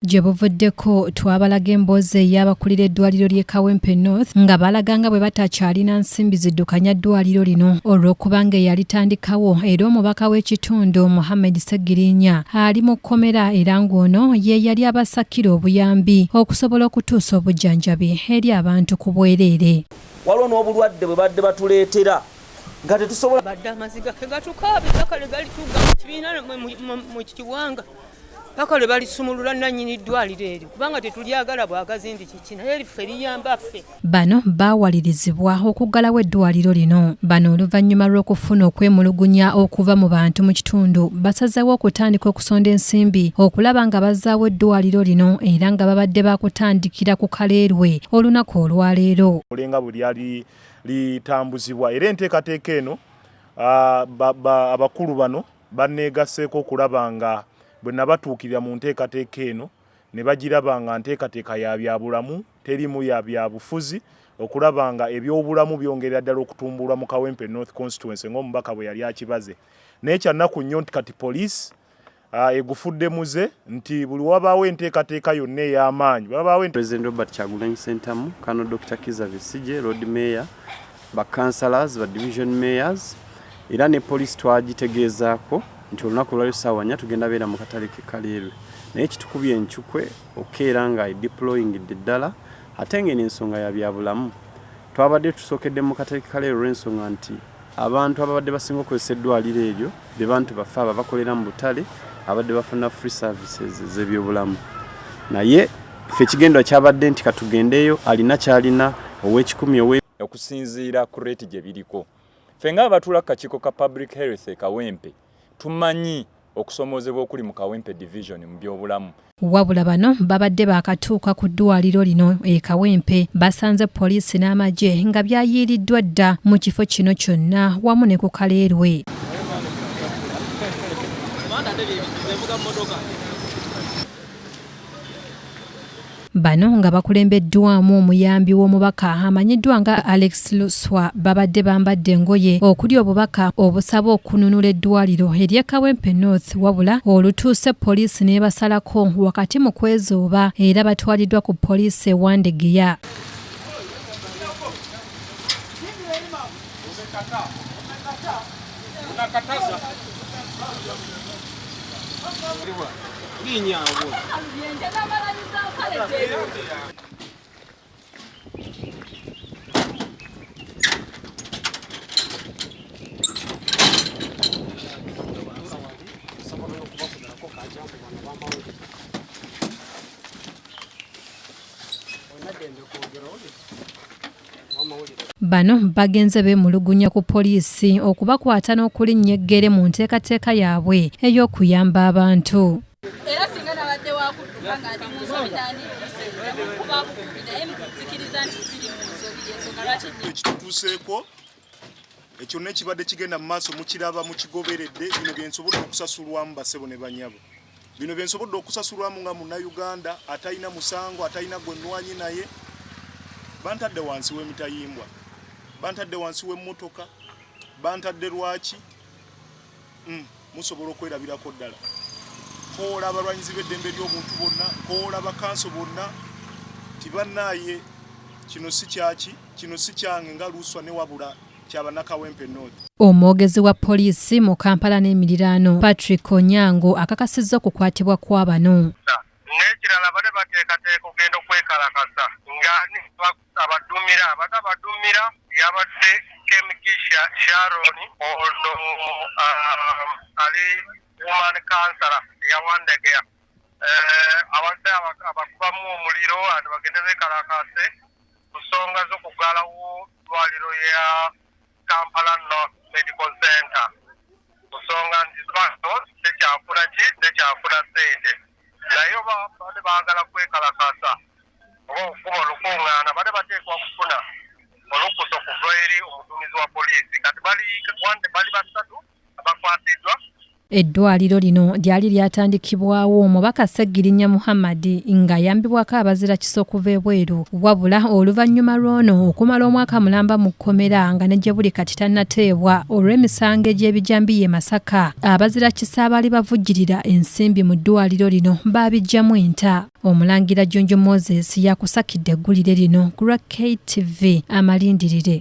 Jebuvudeko twabalaga emboozi ey'abakulira eddwaliro ly'Ekawempe North nga balaganga bwe batakyalina nsimbi ziddukanya ddwaliro lino olw'okubanga eyalitandikawo era omubaka w'ekitundu Mohammade Ssegirinya ali mu kkomera era ng'ono ye yali abasakira obuyambi okusobola okutuusa obujjanjabi eri abantu ku bwereere. Waliwo n'obulwadde bwe badde batuleetera nga tetusobola badde amaziga ke gatukaabe bakale gali tugga mu kibiina mu kiwanga bakale bali sumulula nannyini ddwaliro eryo kubanga tetulyagala bwagazi ndi kikina naye ffe liyamba ffe. Bano baawalirizibwa okuggalawo eddwaliro lino. Bano oluvannyuma lw'okufuna okwemulugunya okuva mu bantu mu kitundu basazeewo okutandika okusonda ensimbi okulaba nga bazzaawo eddwaliro lino era nga babadde bakutandikira ku kaleerwe olunaku olwaleero. Olenga buli ali litambuzibwa era enteekateeka eno abakulu bano banneegaseeko okulaba nga bwe nabatuukirira mu nteekateeka eno ne bagiraba nga nteekateeka ya byabulamu terimu ya byabufuzi okulaba nga ebyobulamu byongerera ddala okutumbulwa mu Kawempe North Constituency ng'omubaka bwe yali akibaze. Naye kyannaku nnyo nti kati poliisi egufudde muze nti buli wabaawo enteekateeka yonna ey'amaanyi wabaawo President Robert Kyagulanyi Ssentamu, Kano Dr. Kiza Besigye, Road Mayor, ba councillors, ba division mayors era ne poliisi twagitegeezaako nti olunaku lwali ssaawa 4 tugenda beera mu katale k'Eddaliro naye kitukubye enkyukwe okeera nga deployingidde ddala ate ng'eno ensonga ya byabulamu twabadde tusookedde mu katale k'Eddaliro olw'ensonga nti abantu ababadde basinga okozesa eddwaliro eryo be bantu baffe abakolera mu butale abadde bafuna free services z'ebyobulamu naye ffe ekigendwa kyabadde nti katugendeeyo alina kyalina ow'ekikumi okusinziira ku rate gye biriko. Ffe ng'abatuula ku kakiiko ka public health Ekawempe tumanyi okusomoozebwa okuli mu Kawempe division mu byobulamu. Wabula bano babadde bakatuuka ku ddwaliro lino Ekawempe basanze poliisi n'amagye nga byayiiriddwa dda mu kifo kino kyonna wamu ne ku kaleerwe. Bano nga bakulembeddwamu omuyambi w'omubaka amanyiddwa nga lusswa babadde bambadde engoye okuli obubaka obusaba okununula eddwaliro ery'Ekawempe North wabula olutuuse poliisi n'ebasalako wakati mu kwezooba era batwaliddwa ku poliisi ewandegeya. Bano bagenze beemulugunya ku poliisi okubakwata n'okulinnya eggere mu nteekateeka yaabwe ey'okuyamba abantu. Era singa nabadde wakudduka ng'ali mu nsobi kuba naye muzikiriza nti ziri mu nsobi ensonga lwaki ekitutuuseeko ekyo n'ekibadde kigenda mu maaso mukiraba mukigoberedde bino byensobodde okusasulwamu bassebo ne bannyabo. Bino byensobodde okusasulwamu nga Munnayuganda atalina musango atalina gwe nnwanyi naye bantadde wansi w'emitayimbwa bantadde wansi w'emmotoka bantadde lwaki musobola okwerabirako ddala. Koola abalwanyizi b'eddembe ly'obuntu bonna koola bakanso bonna tibannaaye kino si kyaki kino si kyange nga lusswa ne wabula ky'Abannakawempe North. Omwogezi wa poliisi mu Kampala n'emiriraano Patrick Onyango akakasizza okukwatibwa kwa bano. N'ekirala bade bateekateeka okugenda okwekalakasa nga abadumira yabadde Kemikisha Sharon ono ali woman counselor yawandegeya abadde abakubamu omuliro ati bagende beekalakase ku nsonga z'okuggalawo ddwaliro ya Kampala North Medical Center ku nsonga nti Bano tekyafuna ssente naye badde baagala kwekalakasa oba okukuba olukuŋŋaana badde bateekwa kufuna olukusa okuva eri omuduumizi wa poliisi kati bali basatu abakwatiddwa Eddwaliro lino lyali lyatandikibwawo omubaka Ssegirinya Mohammade ng'ayambibwako abazira kiso okuva ebweru, wabula oluvannyuma lw'ono okumala omwaka mulamba mu kkomera nga ne gye buli kati tannateebwa olw'emisango egy'ebijambiya e Masaka, abazira kiso abaali bavujjirira ensimbi mu ddwaliro lino baabijjamu enta. Omulangira Jjonjo Moses yakusakidde eggulire lino ku lwa KTV Amalindirire.